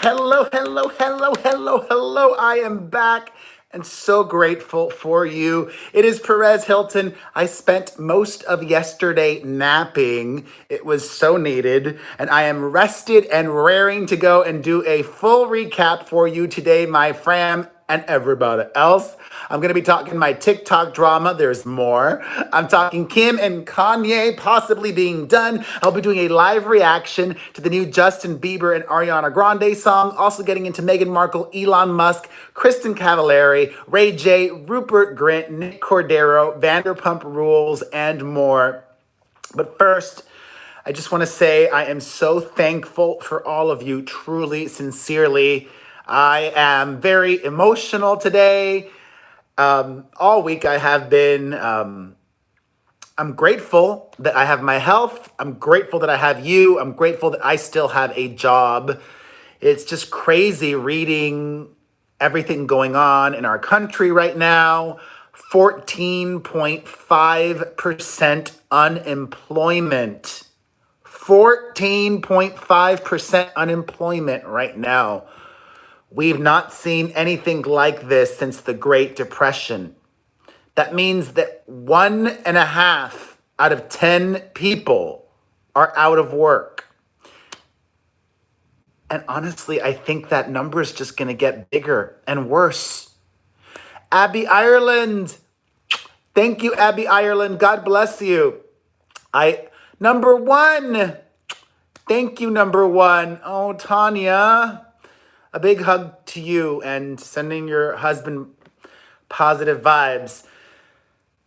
Hello, hello, hello, hello, hello. I am back and so grateful for you. It is Perez Hilton. I spent most of yesterday napping. It was so needed. And I am rested and raring to go and do a full recap for you today, my fam and everybody else. I'm going to be talking my TikTok drama. There's more. I'm talking Kim and Kanye possibly being done. I'll be doing a live reaction to the new Justin Bieber and Ariana Grande song. Also getting into Meghan Markle, Elon Musk, Kristen Cavallari, Ray J, Rupert Grint, Nick Cordero, Vanderpump Rules, and more. But first, I just want to say I am so thankful for all of you, truly, sincerely. I am very emotional today. All week I have been, I'm grateful that I have my health. I'm grateful that I have you. I'm grateful that I still have a job. It's just crazy reading everything going on in our country right now. 14.5% unemployment. 14.5% unemployment right now. We've not seen anything like this since the Great Depression. That means that 1.5 out of 10 people are out of work. And honestly, I think that number is just going to get bigger and worse. Abby Ireland. Thank you, Abby Ireland. God bless you. Number one. Thank you, number one. Oh, Tanya. A big hug to you and sending your husband positive vibes.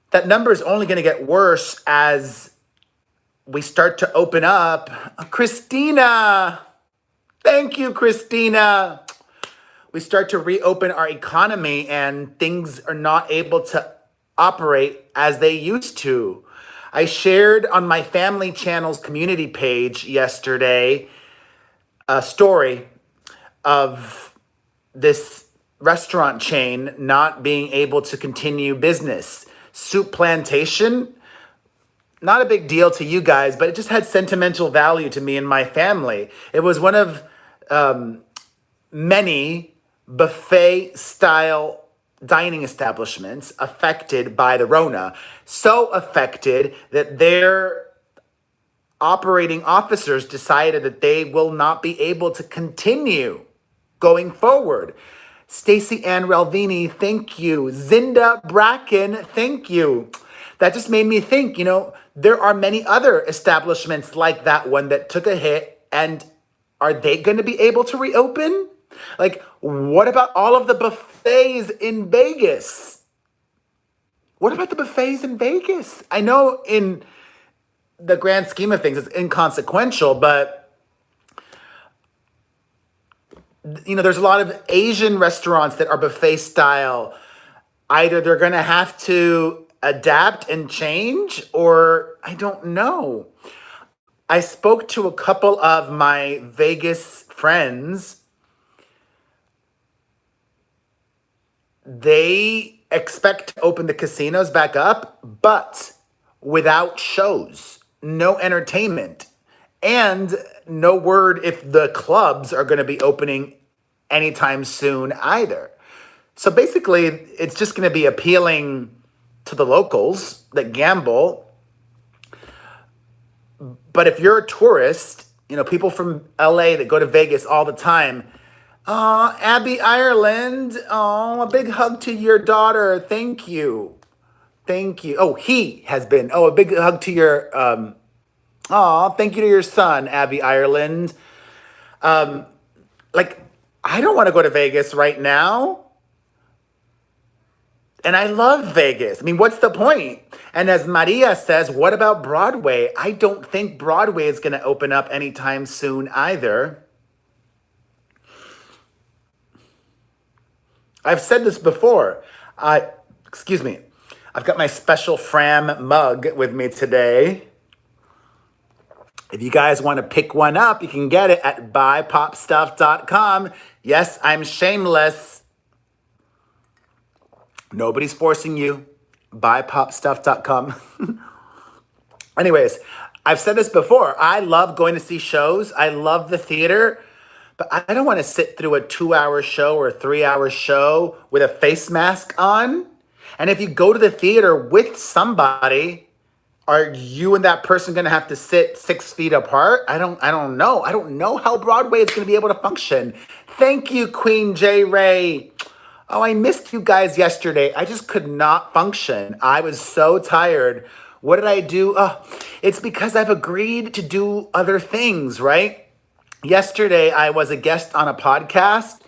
That number is only going to get worse as we start to open up. Christina. Thank you, Christina. We start to reopen our economy and things are not able to operate as they used to. I shared on my family channel's community page yesterday a story of this restaurant chain not being able to continue business. Soup Plantation, not a big deal to you guys, but it just had sentimental value to me and my family. It was one of many buffet-style dining establishments affected by the Rona. So affected that their operating officers decided that they will not be able to continue going forward. Stacey Ann Relvini, thank you. Zinda Bracken, thank you. That just made me think, there are many other establishments like that one that took a hit, and are they going to be able to reopen? Like, what about all of the buffets in Vegas? What about the buffets in Vegas? I know in the grand scheme of things, it's inconsequential, but there's a lot of Asian restaurants that are buffet style. Either they're going to have to adapt and change, or I don't know. I spoke to a couple of my Vegas friends. They expect to open the casinos back up, but without shows, no entertainment, and no word if the clubs are going to be opening anytime soon either. So basically, it's just going to be appealing to the locals that gamble. But if you're a tourist, people from LA that go to Vegas all the time, Abby Ireland, a big hug to your daughter. Thank you. Thank you. Oh, he has been. Oh, a big hug to your, thank you to your son, Abby Ireland. I don't want to go to Vegas right now. And I love Vegas. I mean, what's the point? And as Maria says, what about Broadway? I don't think Broadway is going to open up anytime soon either. I've said this before. Excuse me. I've got my special Fram mug with me today. If you guys want to pick one up, you can get it at buypopstuff.com. Yes, I'm shameless. Nobody's forcing you. Buypopstuff.com. Anyways, I've said this before. I love going to see shows. I love the theater. but I don't want to sit through a 2 hour show or a 3 hour show with a face mask on. And if you go to the theater with somebody, are you and that person going to have to sit 6 feet apart? I don't know. I don't know how Broadway is going to be able to function. Thank you, Queen J. Ray. Oh, I missed you guys yesterday. I just could not function. I was so tired. What did I do? Oh, it's because I've agreed to do other things, right? Yesterday, I was a guest on a podcast,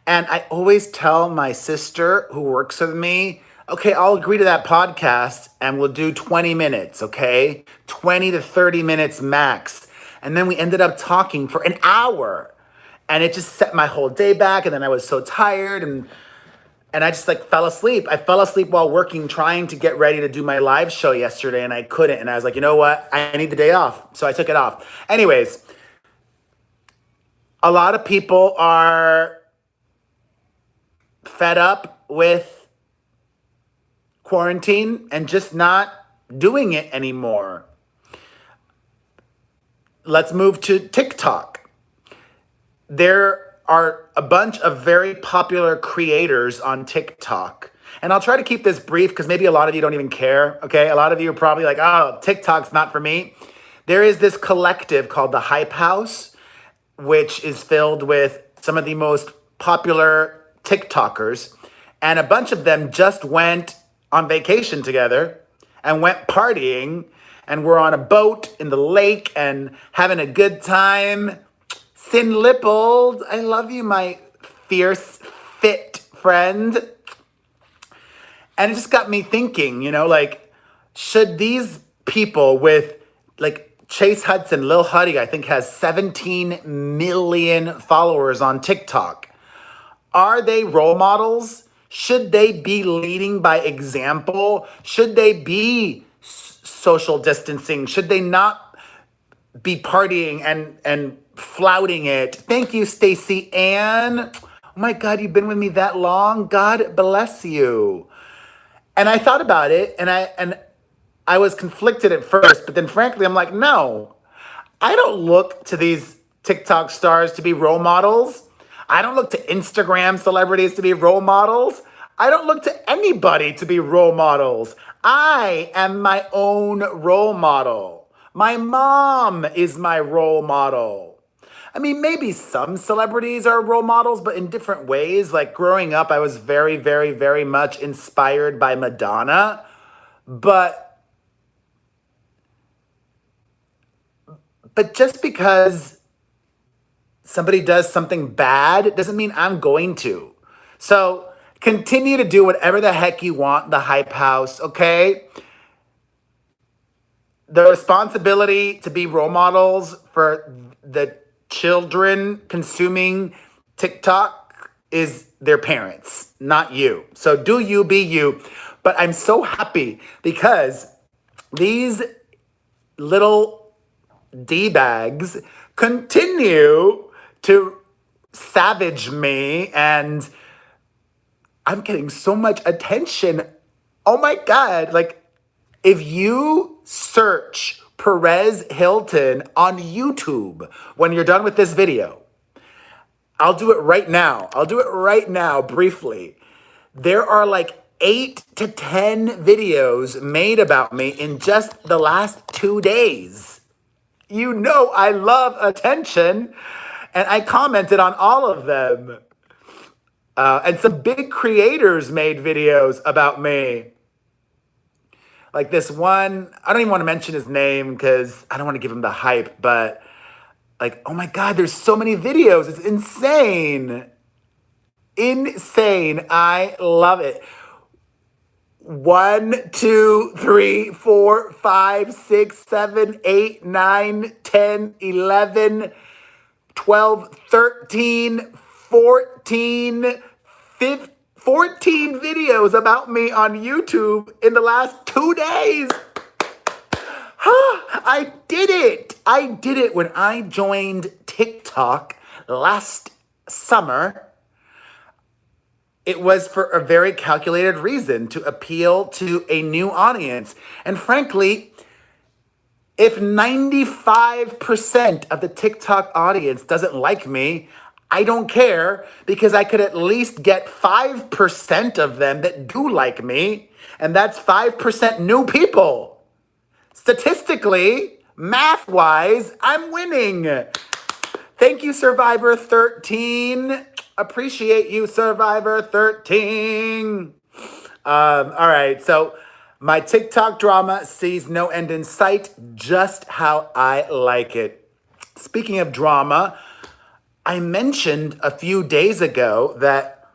and I always tell my sister who works with me, okay, I'll agree to that podcast and we'll do 20 minutes, okay? 20 to 30 minutes max. And then we ended up talking for an hour. And it just set my whole day back. And then I was so tired and I just like fell asleep. I fell asleep while working, trying to get ready to do my live show yesterday, and I couldn't. And I was like, you know what? I need the day off. So I took it off. Anyways, a lot of people are fed up with quarantine and just not doing it anymore. Let's move to TikTok. There are a bunch of very popular creators on TikTok. And I'll try to keep this brief because maybe a lot of you don't even care, okay? A lot of you are probably like, oh, TikTok's not for me. There is this collective called the Hype House, which is filled with some of the most popular TikTokers. And a bunch of them just went on vacation together and went partying and were on a boat in the lake and having a good time. Sin Lippold, I love you, my fierce, fit friend. And it just got me thinking, like, should these people with, like, Chase Hudson, Lil Huddy, I think has 17 million followers on TikTok. Are they role models? Should they be leading by example? Should they be social distancing? Should they not be partying and flouting it? Thank you, Stacey Ann. Oh my God, you've been with me that long. God bless you. And I thought about it, and I was conflicted at first, but then frankly, I'm like, no, I don't look to these TikTok stars to be role models. I don't look to Instagram celebrities to be role models. I don't look to anybody to be role models. I am my own role model. My mom is my role model. I mean, maybe some celebrities are role models, but in different ways. Like growing up, I was very, very, very much inspired by Madonna. But just because somebody does something bad doesn't mean I'm going to. So continue to do whatever the heck you want, the Hype House, okay? The responsibility to be role models for the children consuming TikTok is their parents, not you. So do you, be you. But I'm so happy because these little D-bags continue to savage me, and I'm getting so much attention. Oh my God. Like, if you search Perez Hilton on YouTube when you're done with this video, I'll do it right now. I'll do it right now, briefly. There are like 8 to 10 videos made about me in just the last 2 days. You know I love attention, and I commented on all of them. And some big creators made videos about me. Like this one, I don't even want to mention his name because I don't want to give him the hype, but like, oh my God, there's so many videos. It's insane. Insane. I love it. 1, 2, 3, 4, 5, 6, 7, 8, 9, 10, 11, 12, 13, 14, 15, 14 videos about me on YouTube in the last 2 days. I did it. I did it when I joined TikTok last summer. It was for a very calculated reason, to appeal to a new audience. And frankly, if 95% of the TikTok audience doesn't like me, I don't care because I could at least get 5% of them that do like me. And that's 5% new people. Statistically, math wise, I'm winning. Thank you, Survivor 13. Appreciate you, Survivor 13. All right, so my TikTok drama sees no end in sight, just how I like it. Speaking of drama, I mentioned a few days ago that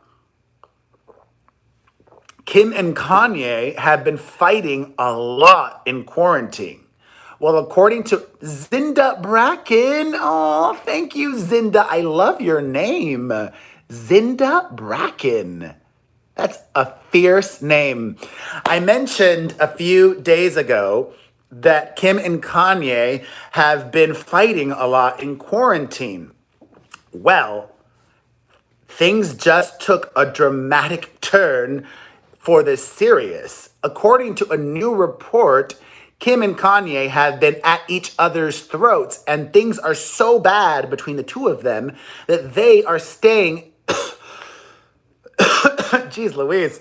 Kim and Kanye have been fighting a lot in quarantine. Well, according to Zinda Bracken, oh, thank you, Zinda. I love your name. Zinda Bracken. That's a fierce name. I mentioned a few days ago that Kim and Kanye have been fighting a lot in quarantine. Well, things just took a dramatic turn for the serious. According to a new report, Kim and Kanye have been at each other's throats, and things are so bad between the two of them that they are staying. Jeez Louise.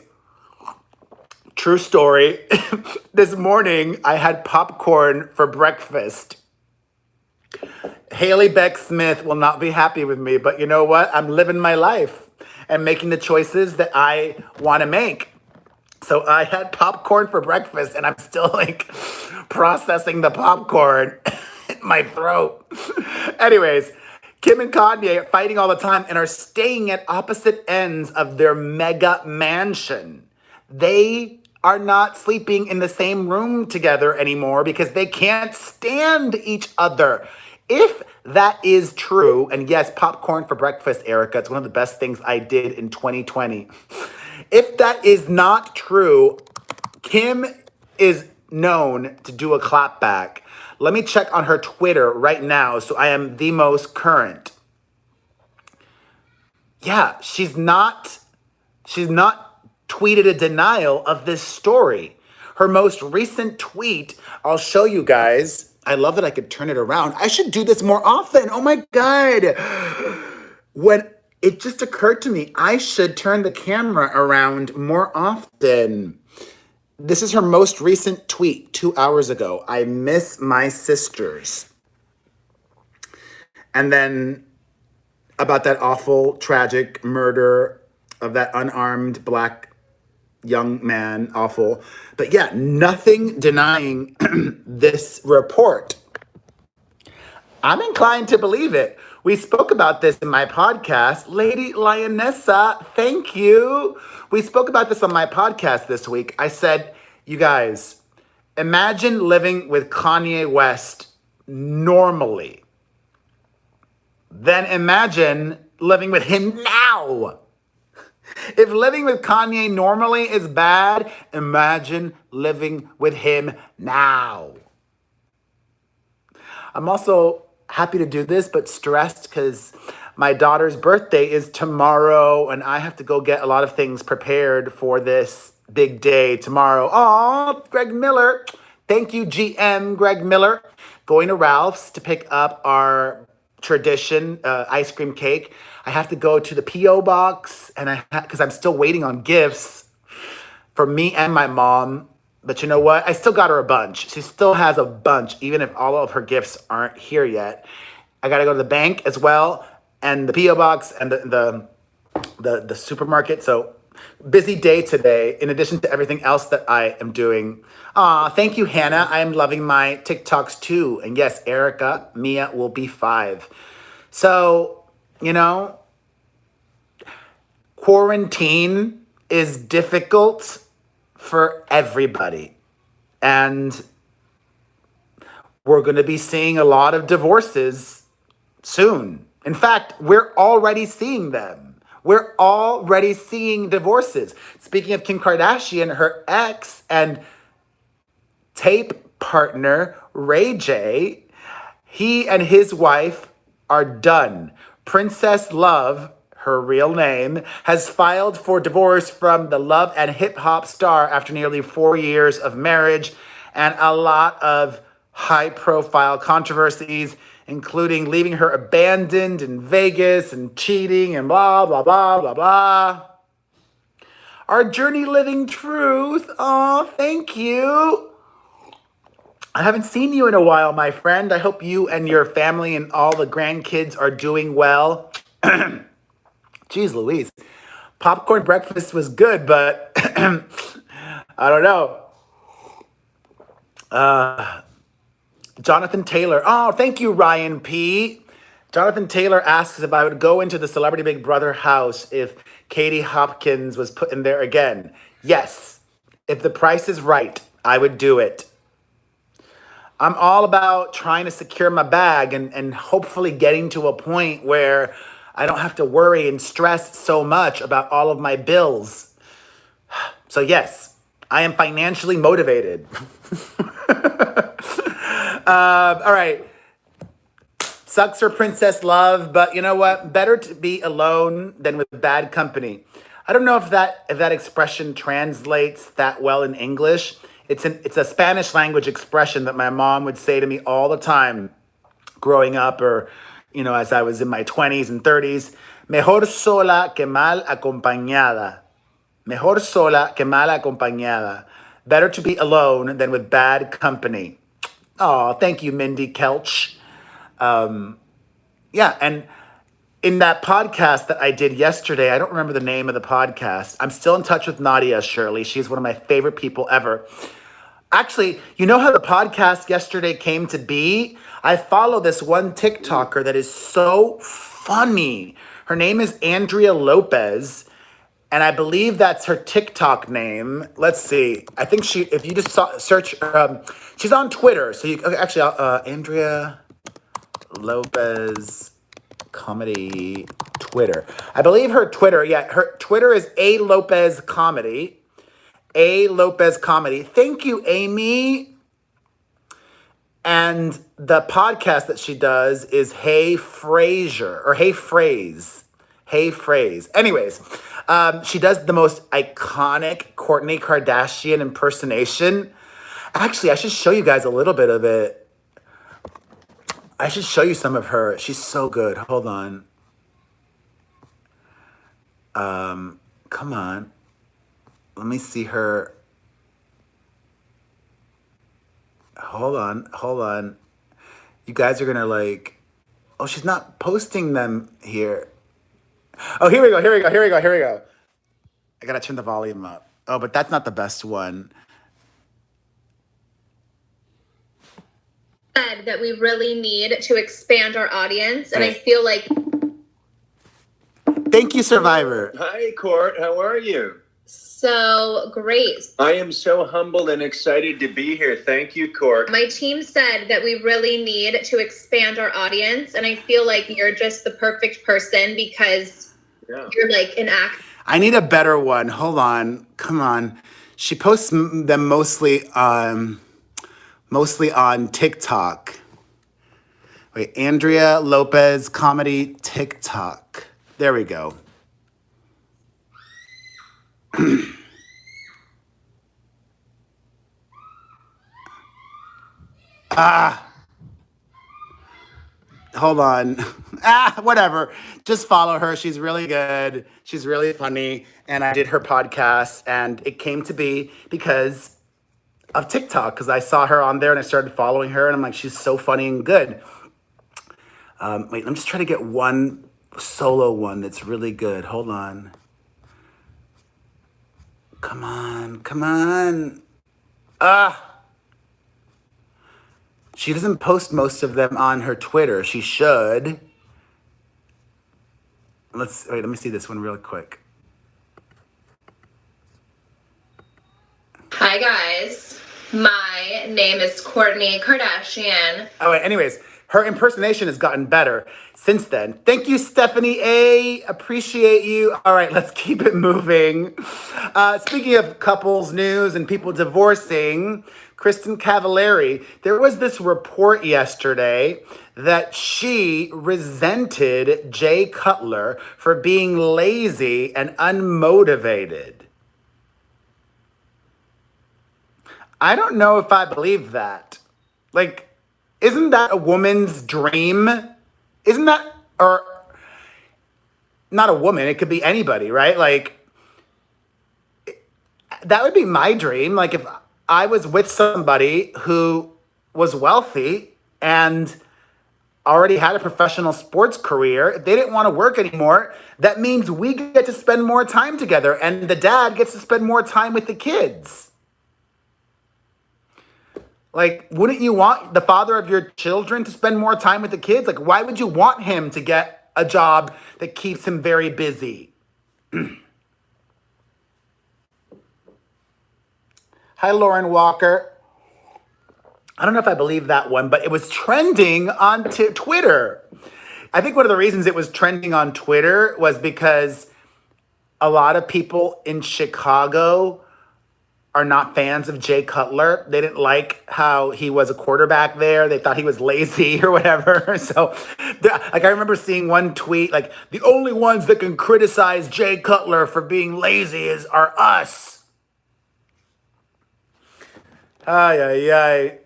True story. This morning, I had popcorn for breakfast. Haley Beck Smith will not be happy with me, but you know what? I'm living my life and making the choices that I want to make. So I had popcorn for breakfast and I'm still like processing the popcorn in my throat. Anyways, Kim and Kanye are fighting all the time and are staying at opposite ends of their mega mansion. They are not sleeping in the same room together anymore because they can't stand each other. If that is true, and yes, popcorn for breakfast, Erica, it's one of the best things I did in 2020. If that is not true, Kim is known to do a clapback. Let me check on her Twitter right now so I am the most current. Yeah, she's not tweeted a denial of this story. Her most recent tweet, I'll show you guys. I love that I could turn it around. I should do this more often. Oh my God. When it just occurred to me, I should turn the camera around more often. This is her most recent tweet 2 hours ago. I miss my sisters. And then about that awful, tragic murder of that unarmed Black young man, awful. But yeah, nothing denying this report. I'm inclined to believe it. We spoke about this in my podcast. Lady Lionessa, thank you. We spoke about this on my podcast this week. I said, you guys, imagine living with Kanye West normally. Then imagine living with him now. If living with Kanye normally is bad, imagine living with him now. I'm also happy to do this, but stressed because my daughter's birthday is tomorrow and I have to go get a lot of things prepared for this big day tomorrow. Oh, Greg Miller. Thank you, GM Greg Miller. Going to Ralph's to pick up our tradition ice cream cake. I have to go to the P.O. box and because I'm still waiting on gifts for me and my mom. But you know what? I still got her a bunch. She still has a bunch, even if all of her gifts aren't here yet. I got to go to the bank as well, and the P.O. box and the supermarket. So busy day today, in addition to everything else that I am doing. Thank you, Hannah. I am loving my TikToks too. And yes, Erica, Mia will be 5. So, you know, quarantine is difficult for everybody. And we're going to be seeing a lot of divorces soon. In fact, we're already seeing them. We're already seeing divorces. Speaking of Kim Kardashian, her ex and tape partner, Ray J, he and his wife are done. Princess Love, her real name, has filed for divorce from the love and hip hop star after nearly 4 years of marriage and a lot of high profile controversies, including leaving her abandoned in Vegas and cheating and blah, blah, blah, blah, blah. Our journey living truth. Oh, thank you. I haven't seen you in a while, my friend. I hope you and your family and all the grandkids are doing well. Jeez Louise. Popcorn breakfast was good, but I don't know. Jonathan Taylor. Oh, thank you, Ryan P. Jonathan Taylor asks if I would go into the Celebrity Big Brother house if Katie Hopkins was put in there again. Yes. If the price is right, I would do it. I'm all about trying to secure my bag and hopefully getting to a point where I don't have to worry and stress so much about all of my bills. So yes, I am financially motivated. All right. Sucks for Princess Love, but you know what? Better to be alone than with bad company. I don't know if that expression translates that well in English. It's a Spanish language expression that my mom would say to me all the time growing up, or as I was in my 20s and 30s. Mejor sola que mal acompañada. Mejor sola que mal acompañada. Better to be alone than with bad company. Oh, thank you, Mindy Kelch. Yeah, and in that podcast that I did yesterday, I don't remember the name of the podcast. I'm still in touch with Nadia Shirley. She's one of my favorite people ever. Actually, you know how the podcast yesterday came to be? I follow this one TikToker that is so funny. Her name is Andrea Lopez, and I believe that's her TikTok name. Let's see. I think if you just search, she's on Twitter. So Andrea Lopez comedy Twitter. I believe her Twitter is A Lopez Comedy. A Lopez Comedy. Thank you, Amy. And the podcast that she does is Hey Frasier, or Hey Phrase. Hey Phrase. Anyways, she does the most iconic Kourtney Kardashian impersonation. Actually, I should show you guys a little bit of it. I should show you some of her. She's so good. Hold on. Come on. Let me see her. Hold on. You guys are gonna oh, she's not posting them here. Oh, here we go. I gotta turn the volume up. Oh, but that's not the best one. Said that we really need to expand our audience, and I feel like. Thank you, Survivor. Hi, Court. How are you? So great. I am so humbled and excited to be here. Thank you, Court. My team said that we really need to expand our audience, and I feel like you're just the perfect person because you're like an act. I need a better one. Hold on. Come on. She posts them mostly on TikTok. Wait, Andrea Lopez comedy TikTok. There we go. Hold on. Whatever. Just follow her. She's really good. She's really funny. And I did her podcast, and it came to be because of TikTok, because I saw her on there and I started following her, and I'm like, she's so funny and good. Wait, I'm just trying to get one solo one that's really good. Hold on. Come on. She doesn't post most of them on her Twitter. She should. Let me see this one real quick. Hi, guys. My name is Kourtney Kardashian. Oh, wait, anyways, her impersonation has gotten better since then. Thank you, Stephanie A. Appreciate you. All right, let's keep it moving. Speaking of couples news and people divorcing, Kristen Cavallari, there was this report yesterday that she resented Jay Cutler for being lazy and unmotivated. I don't know if I believe that. Isn't that a woman's dream? Isn't that, or not a woman, it could be anybody, right? Like, that would be my dream. Like, if I was with somebody who was wealthy and already had a professional sports career, if they didn't want to work anymore, that means we get to spend more time together and the dad gets to spend more time with the kids. Like, wouldn't you want the father of your children to spend more time with the kids? Like, why would you want him to get a job that keeps him very busy? Hi, Lauren Walker. I don't know if I believe that one, but it was trending on Twitter. I think one of the reasons it was trending on Twitter was because a lot of people in Chicago are not fans of Jay Cutler. They didn't like how he was a quarterback there. They thought he was lazy or whatever. So, like, I remember seeing one tweet, like, the only ones that can criticize Jay Cutler for being lazy are us. Ay, ay, ay.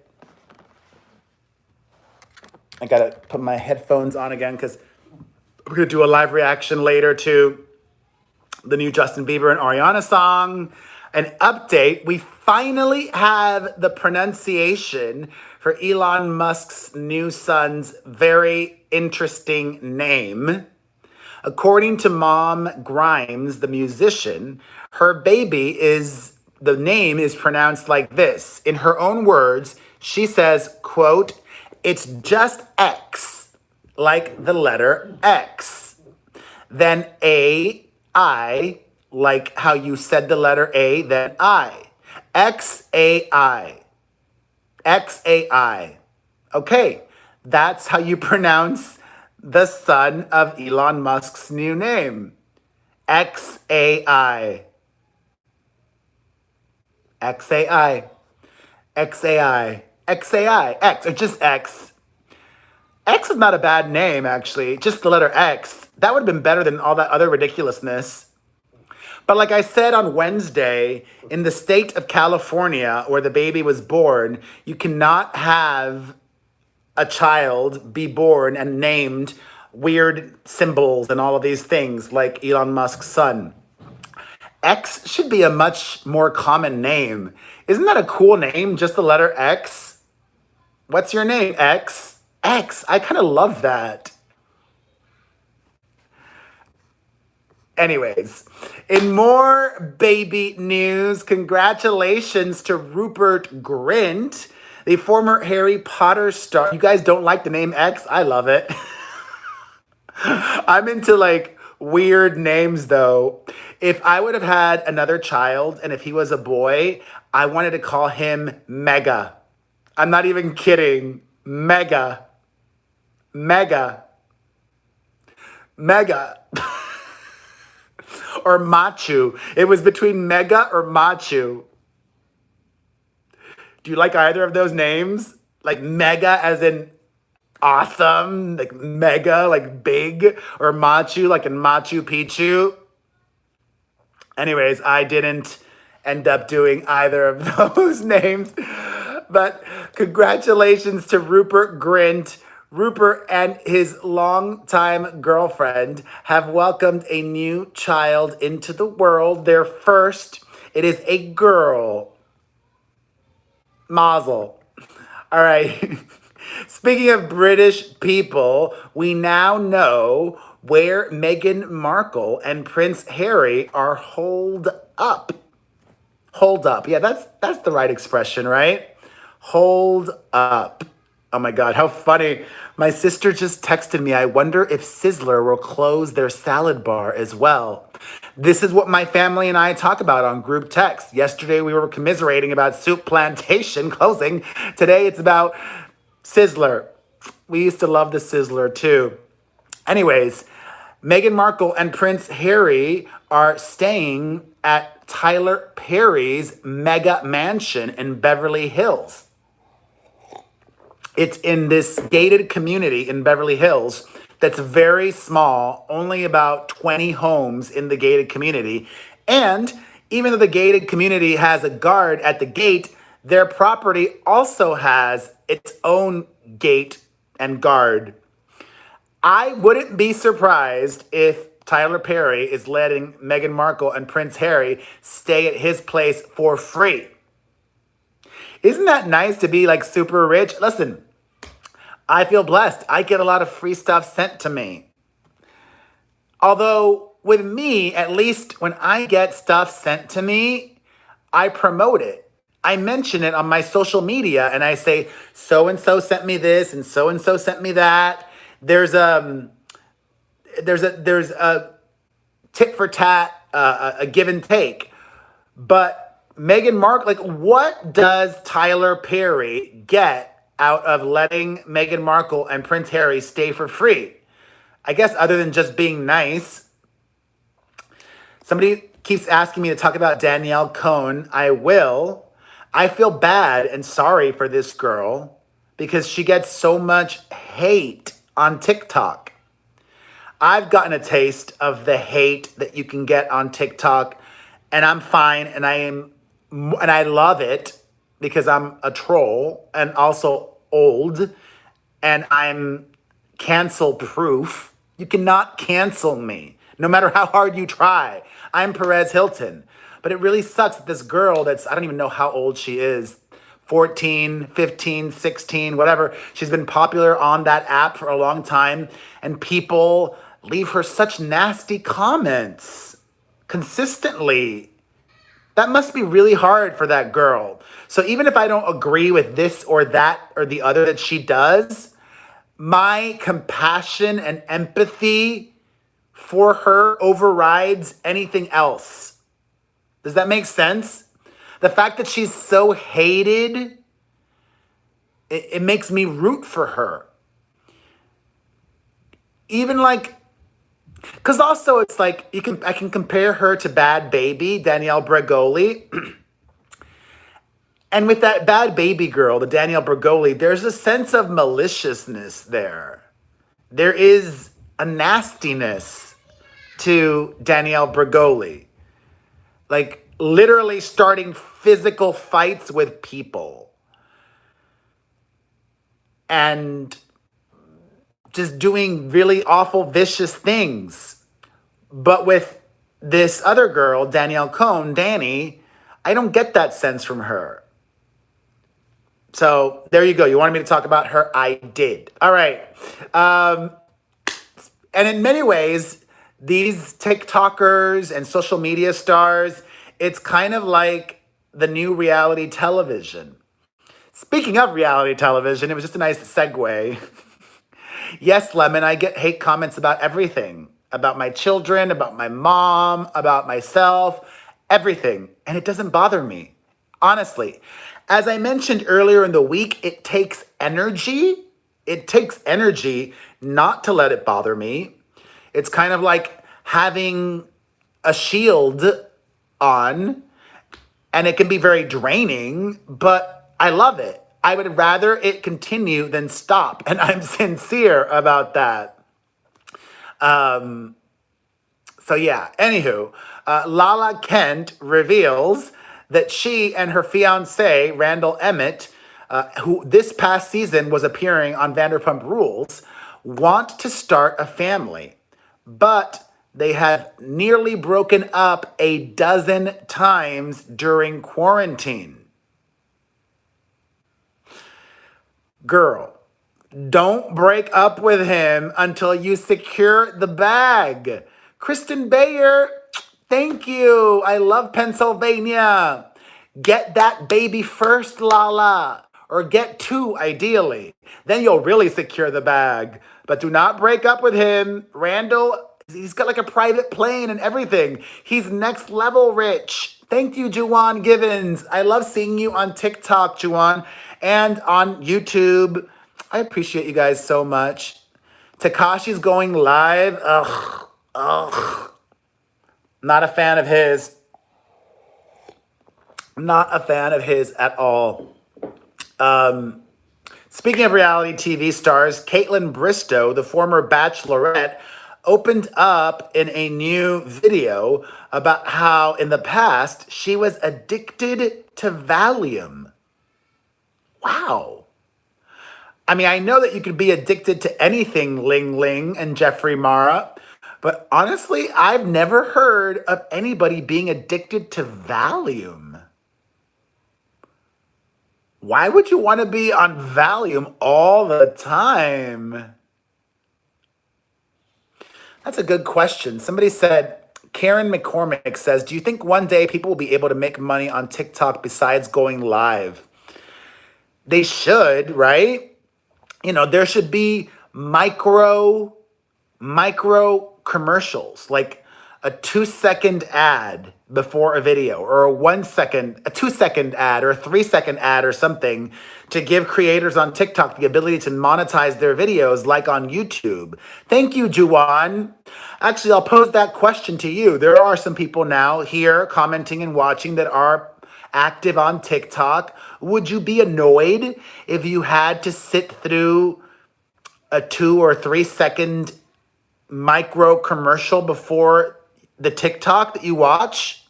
I gotta put my headphones on again because we're gonna do a live reaction later to the new Justin Bieber and Ariana song. An update, we finally have the pronunciation for Elon Musk's new son's very interesting name. According to Mom Grimes, the musician, the name is pronounced like this. In her own words, she says, quote, "It's just X, like the letter X. Then A-I, like how you said the letter A, then I. X-A-I. X-A-I. Okay, that's how you pronounce the son of Elon Musk's new name. X-A-I. X-A-I. X-A-I. X-A-I. X, or just X. X is not a bad name, actually. Just the letter X. That would have been better than all that other ridiculousness. But like I said on Wednesday, in the state of California where the baby was born, you cannot have a child be born and named weird symbols and all of these things like Elon Musk's son. X should be a much more common name. Isn't that a cool name, just the letter X? What's your name, X? X, I kind of love that. Anyways, in more baby news, congratulations to Rupert Grint, the former Harry Potter star. You guys don't like the name X? I love it. I'm into like weird names though. If I would have had another child and if he was a boy, I wanted to call him Mega. I'm not even kidding. Mega. Mega. Mega. Or Machu. It was between Mega or Machu. Do you like either of those names? Like Mega as in awesome, like mega, like big, or Machu, like in Machu Picchu. Anyways, I didn't end up doing either of those names. But congratulations to Rupert Grint. Rupert and his longtime girlfriend have welcomed a new child into the world. Their first. It is a girl. Mazel. All right. Speaking of British people, we now know where Meghan Markle and Prince Harry are holed up. Hold up. Yeah, that's the right expression, right? Hold up. Oh my God, how funny. My sister just texted me, I wonder if Sizzler will close their salad bar as well. This is what my family and I talk about on group text. Yesterday we were commiserating about Soup Plantation closing. Today it's about Sizzler. We used to love the Sizzler too. Anyways, Meghan Markle and Prince Harry are staying at Tyler Perry's mega mansion in Beverly Hills. It's in this gated community in Beverly Hills that's very small, only about 20 homes in the gated community. And even though the gated community has a guard at the gate, their property also has its own gate and guard. I wouldn't be surprised if Tyler Perry is letting Meghan Markle and Prince Harry stay at his place for free. Isn't that nice to be like super rich? Listen, I feel blessed. I get a lot of free stuff sent to me. Although with me, at least when I get stuff sent to me, I promote it. I mention it on my social media and I say, so-and-so sent me this and so-and-so sent me that. There's a tit for tat, a give and take. But Meghan Markle, like, what does Tyler Perry get out of letting Meghan Markle and Prince Harry stay for free? I guess other than just being nice. Somebody keeps asking me to talk about Danielle Cohn. I will. I feel bad and sorry for this girl because she gets so much hate on TikTok. I've gotten a taste of the hate that you can get on TikTok, and I'm fine, and I love it because I'm a troll and also old, and I'm cancel proof. You cannot cancel me, no matter how hard you try. I'm Perez Hilton. But it really sucks that this girl I don't even know how old she is, 14, 15, 16, whatever. She's been popular on that app for a long time, and people leave her such nasty comments consistently. That must be really hard for that girl. So even if I don't agree with this or that or the other that she does, my compassion and empathy for her overrides anything else. Does that make sense? The fact that she's so hated, it makes me root for her. Even like, because also it's like, I can compare her to Bad Baby, Danielle Bregoli. And with that Bad Baby girl, the Danielle Bregoli, there's a sense of maliciousness there. There is a nastiness to Danielle Bregoli. Like literally starting physical fights with people. And just doing really awful, vicious things. But with this other girl, Danielle Cohn, Danny, I don't get that sense from her. So there you go. You wanted me to talk about her? I did. All right. And in many ways, these TikTokers and social media stars, it's kind of like the new reality television. Speaking of reality television, it was just a nice segue. Yes, Lemon, I get hate comments about everything. About my children, about my mom, about myself, everything. And it doesn't bother me, honestly. As I mentioned earlier in the week, it takes energy. It takes energy not to let it bother me. It's kind of like having a shield on, and it can be very draining, but I love it. I would rather it continue than stop, and I'm sincere about that. So yeah, anywho, Lala Kent reveals that she and her fiance, Randall Emmett, who this past season was appearing on Vanderpump Rules, want to start a family. But they have nearly broken up a dozen times during quarantine. Girl, don't break up with him until you secure the bag. Kristen Bayer, thank you. I love Pennsylvania. Get that baby first, Lala. Or get two, ideally. Then you'll really secure the bag. But do not break up with him. Randall, he's got like a private plane and everything. He's next level rich. Thank you, Juwan Givens. I love seeing you on TikTok, Juwan, and on YouTube. I appreciate you guys so much. Takashi's going live. Ugh. Not a fan of his. Not a fan of his at all. Speaking of reality TV stars, Caitlin Bristow, the former Bachelorette, opened up in a new video about how in the past she was addicted to Valium. Wow. I mean, I know that you could be addicted to anything, Ling Ling and Jeffrey Mara, but honestly, I've never heard of anybody being addicted to Valium. Why would you want to be on Valium all the time? That's a good question. Somebody said, Karen McCormick says, do you think one day people will be able to make money on TikTok besides going live? They should, right? You know, there should be micro commercials, like a 2 second ad before a video, or a 2 second ad, or a 3 second ad, or something to give creators on TikTok the ability to monetize their videos like on YouTube. Thank you, Juwan. Actually, I'll pose that question to you. There are some people now here commenting and watching that are active on TikTok. Would you be annoyed if you had to sit through a 2 or 3 second micro commercial before the TikTok that you watch?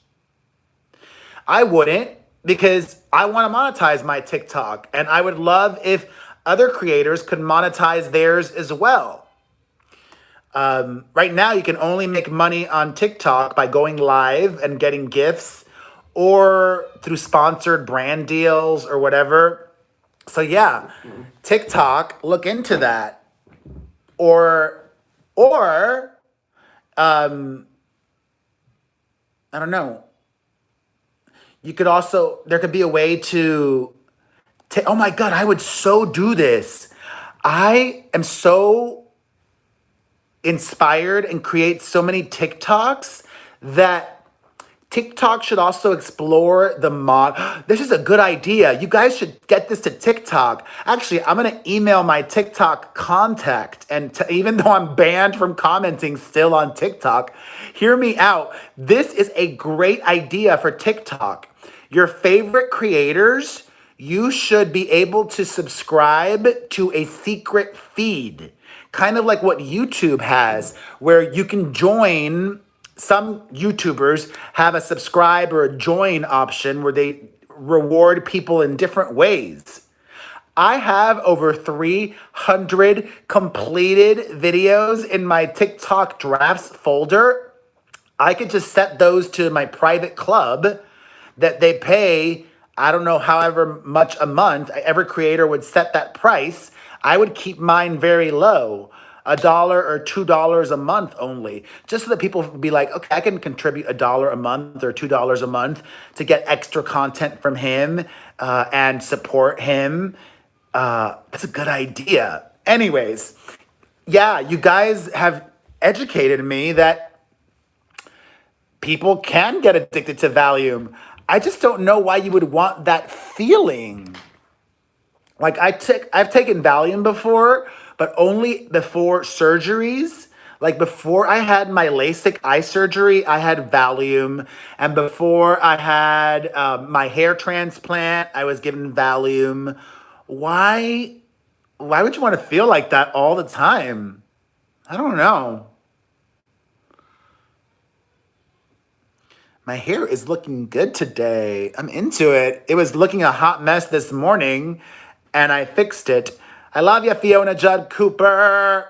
I wouldn't, because I want to monetize my TikTok, and I would love if other creators could monetize theirs as well. Right now, you can only make money on TikTok by going live and getting gifts, or through sponsored brand deals or whatever. So yeah, TikTok, look into that. Or I don't know. You could also, there could be a way to oh my God, I would so do this. I am so inspired and create so many TikToks that TikTok should also explore the mod. This is a good idea. You guys should get this to TikTok. Actually, I'm gonna email my TikTok contact, and even though I'm banned from commenting still on TikTok, hear me out. This is a great idea for TikTok. Your favorite creators, you should be able to subscribe to a secret feed, kind of like what YouTube has, where you can join. Some YouTubers have a subscribe or a join option where they reward people in different ways. I have over 300 completed videos in my TikTok drafts folder. I could just set those to my private club that they pay, I don't know, however much a month. Every creator would set that price. I would keep mine very low, $1 or $2 a month only, just so that people would be like, okay, I can contribute $1 a month or $2 a month to get extra content from him and support him. That's a good idea. Anyways, yeah, you guys have educated me that people can get addicted to Valium. I just don't know why you would want that feeling. Like I've taken Valium before, but only before surgeries. Like before I had my LASIK eye surgery, I had Valium, and before I had my hair transplant, I was given Valium. Why? Why would you want to feel like that all the time? I don't know. My hair is looking good today. I'm into it. It was looking a hot mess this morning, and I fixed it. I love you, Fiona Judd Cooper.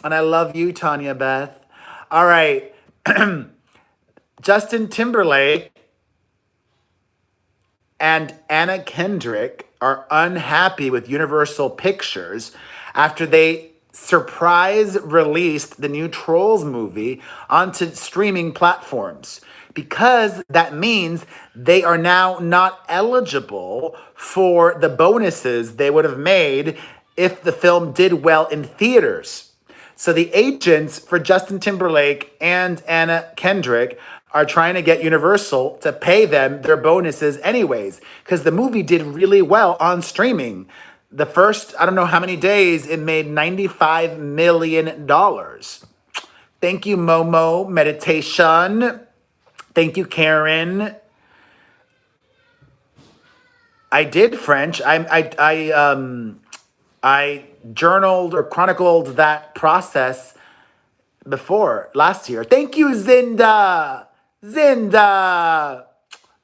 And I love you, Tanya Beth. All right. Justin Timberlake and Anna Kendrick are unhappy with Universal Pictures after they surprise released the new Trolls movie onto streaming platforms, because that means they are now not eligible for the bonuses they would have made if the film did well in theaters. So the agents for Justin Timberlake and Anna Kendrick are trying to get Universal to pay them their bonuses anyways, because the movie did really well on streaming. The first, I don't know how many days, it made $95 million. Thank you, Momo Meditation. Thank you, Karen. I did French. I journaled or chronicled that process before last year. Thank you, Zinda. Zinda.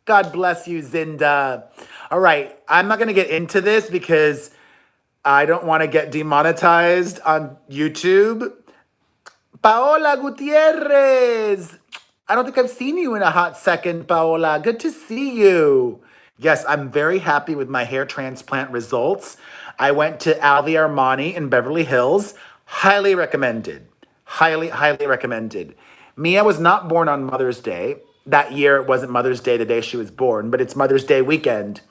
God bless you, Zinda. All right, I'm not gonna get into this because I don't want to get demonetized on YouTube. Paola Gutierrez. I don't think I've seen you in a hot second, Paola. Good to see you. Yes, I'm very happy with my hair transplant results. I went to Alvi Armani in Beverly Hills. Highly recommended. Highly, highly recommended. Mia was not born on Mother's Day. That year it wasn't Mother's Day the day she was born, but it's Mother's Day weekend.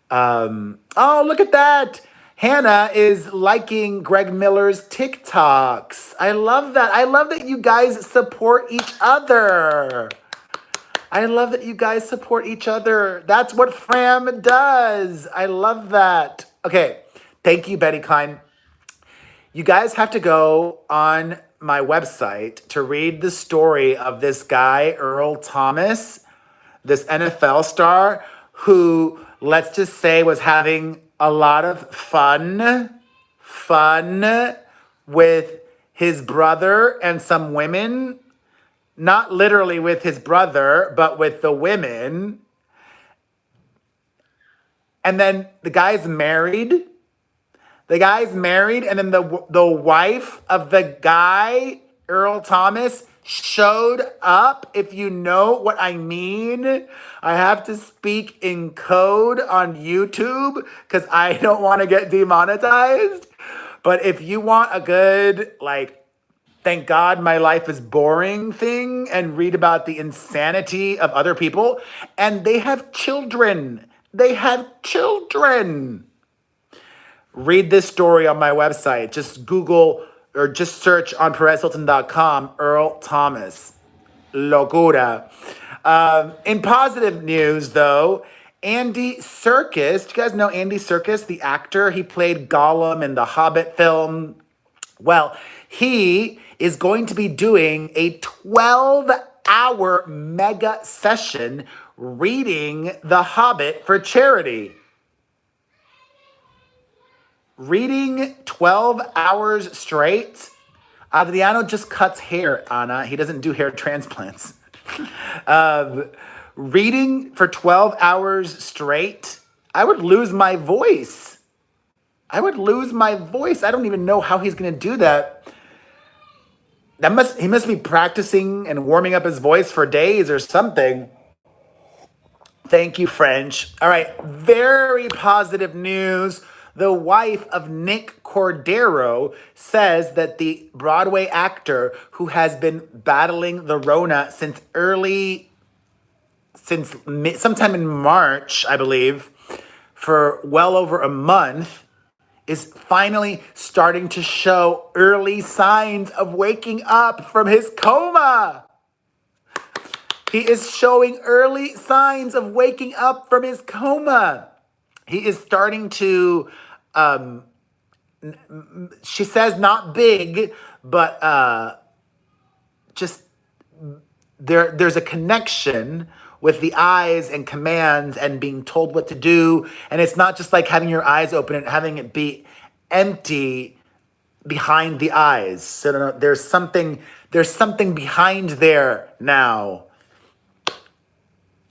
Oh, look at that. Hannah is liking Greg Miller's TikToks. I love that. I love that you guys support each other. I love that you guys support each other. That's what Fram does. I love that. Okay. Thank you, Betty Klein. You guys have to go on my website to read the story of this guy, Earl Thomas, this NFL star who, let's just say, was having a lot of fun with his brother and some women. Not literally with his brother, but with the women. And then the guy's married. The guy's married, and then the wife of the guy, Earl Thomas, showed up, if you know what I mean. I have to speak in code on YouTube because I don't want to get demonetized. But if you want a good, like, thank God my life is boring thing and read about the insanity of other people, and they have children. They have children. Read this story on my website. Just Google or just search on PerezHilton.com, Earl Thomas. Locura. In positive news, though, Andy Serkis. Do you guys know Andy Serkis, the actor? He played Gollum in the Hobbit film. Well, he is going to be doing a 12-hour mega session reading The Hobbit for charity. Reading 12 hours straight. Adriano just cuts hair, Anna. He doesn't do hair transplants. Reading for 12 hours straight, I would lose my voice. I don't even know how he's going to do that. He must be practicing and warming up his voice for days or something. Thank you, French. All right, very positive news. The wife of Nick Cordero says that the Broadway actor who has been battling the Rona since sometime in March, I believe, for well over a month, is finally starting to show early signs of waking up from his coma. He is showing early signs of waking up from his coma. He is starting to, she says not big, but just there's a connection with the eyes and commands and being told what to do. And it's not just like having your eyes open and having it be empty behind the eyes. So there's something behind there now.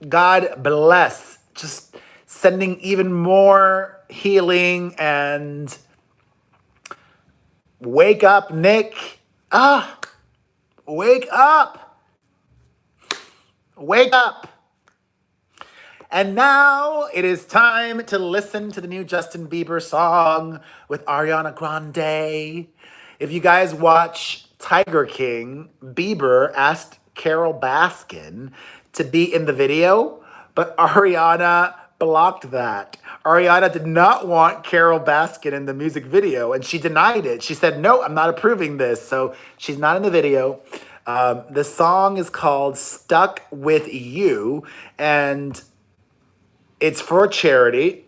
God bless. Just sending even more healing and wake up, Nick. Wake up. Wake up. And now it is time to listen to the new Justin Bieber song with Ariana Grande. If you guys watch Tiger King, Bieber asked Carol Baskin to be in the video, but Ariana blocked that. Ariana did not want Carol Baskin in the music video, and she denied it. She said, no, I'm not approving this. So she's not in the video. The song is called Stuck With You, and it's for charity.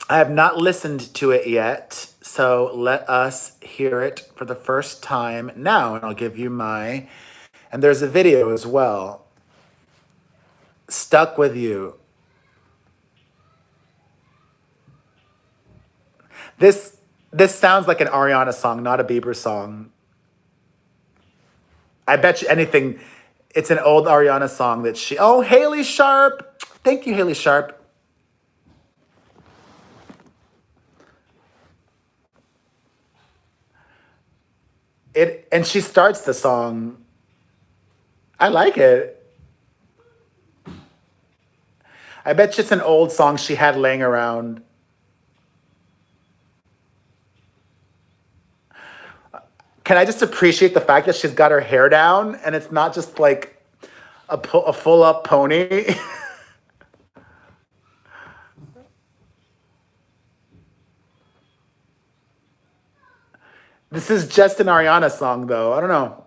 I have not listened to it yet, so let us hear it for the first time now, and I'll give you and there's a video as well. Stuck With You. This sounds like an Ariana song, not a Bieber song. I bet you anything, it's an old Ariana song that Haley Sharp. Thank you, Haley Sharp. And she starts the song. I like it. I bet it's an old song she had laying around. Can I just appreciate the fact that she's got her hair down and it's not just like a full up pony? This is just an Ariana song, though. I don't know.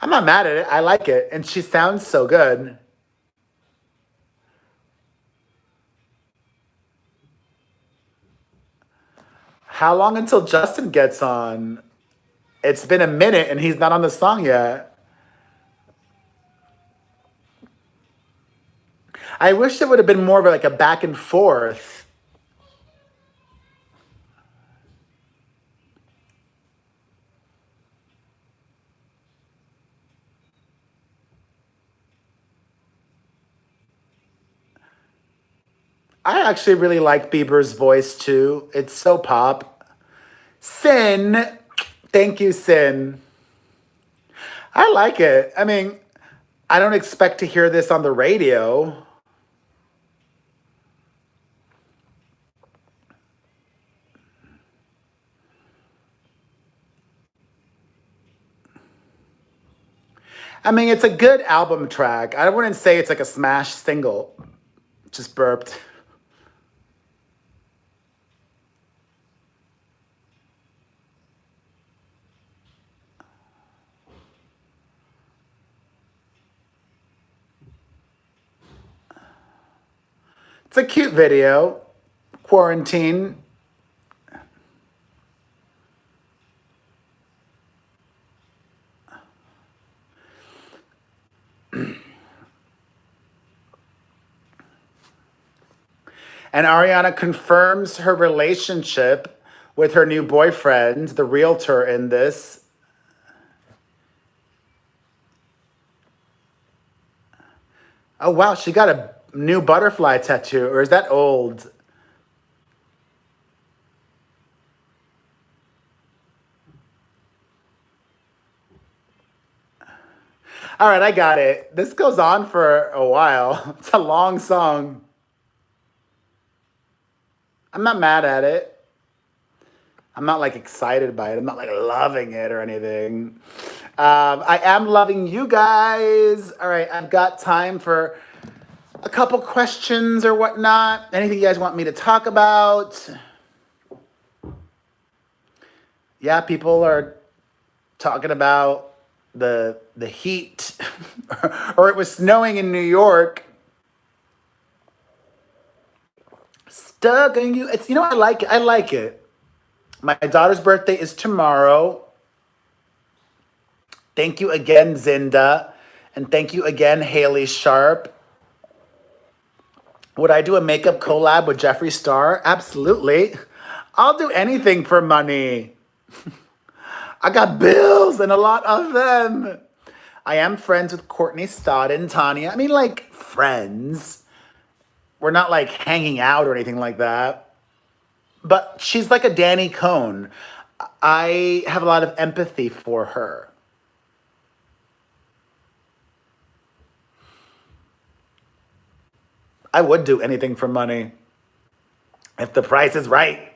I'm not mad at it. I like it. And she sounds so good. How long until Justin gets on? It's been a minute and he's not on the song yet. I wish it would have been more of like a back and forth. I actually really like Bieber's voice too. It's so pop. Sin. Thank you, Sin. I like it. I mean, I don't expect to hear this on the radio. I mean, it's a good album track. I wouldn't say it's like a smash single. Just burped. It's a cute video. Quarantine. And Ariana confirms her relationship with her new boyfriend, the realtor in this. Oh, wow, she got a new butterfly tattoo, or is that old? All right, I got it. This goes on for a while. It's a long song. I'm not mad at it. I'm not like excited by it. I'm not like loving it or anything. I am loving you guys. All right, I've got time for a couple questions or whatnot. Anything you guys want me to talk about? Yeah, people are talking about the heat, or it was snowing in New York. Stuck on you. It's I like it. I like it. My daughter's birthday is tomorrow. Thank you again, Zinda. And thank you again, Haley Sharp. Would I do a makeup collab with Jeffree Star? Absolutely. I'll do anything for money. I got bills and a lot of them. I am friends with Kourtney Stott and Tanya. I mean, like, friends. We're not like hanging out or anything like that. But she's like a Danny Cohn. I have a lot of empathy for her. I would do anything for money if the price is right.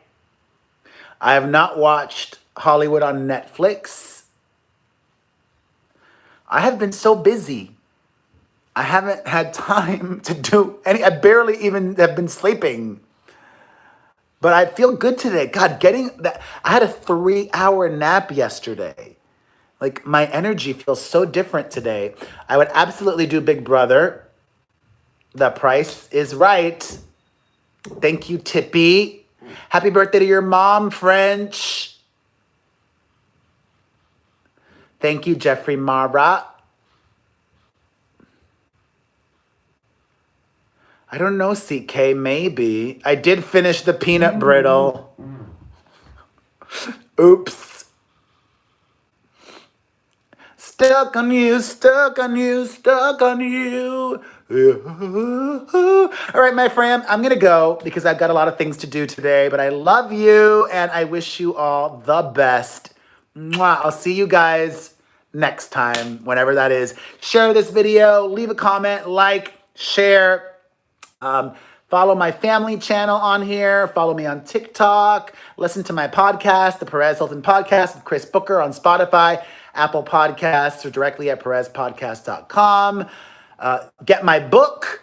I have not watched Hollywood on Netflix. I have been so busy. I haven't had time to do any. I barely even have been sleeping. But I feel good today. God, getting that. I had a 3-hour nap yesterday. Like, my energy feels so different today. I would absolutely do Big Brother. The price is right. Thank you, Tippy. Happy birthday to your mom, French. Thank you, Jeffrey Mara. I don't know, CK, maybe. I did finish the peanut brittle. Oops. Stuck on you, stuck on you, stuck on you. All right, my friend, I'm going to go because I've got a lot of things to do today, but I love you and I wish you all the best. Mwah. I'll see you guys next time, whenever that is. Share this video, leave a comment, like, share. Follow my family channel on here. Follow me on TikTok. Listen to my podcast, the Perez Hilton Podcast with Chris Booker on Spotify, Apple Podcasts, or directly at perezpodcast.com. Get my book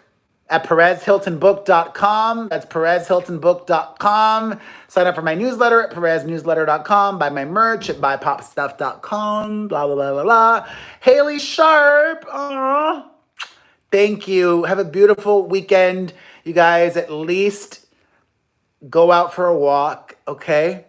at perezhiltonbook.com. That's perezhiltonbook.com. Sign up for my newsletter at pereznewsletter.com. Buy my merch at buypopstuff.com. Blah, blah, blah, blah, blah. Haley Sharp. Aww. Thank you. Have a beautiful weekend. You guys, at least go out for a walk, okay?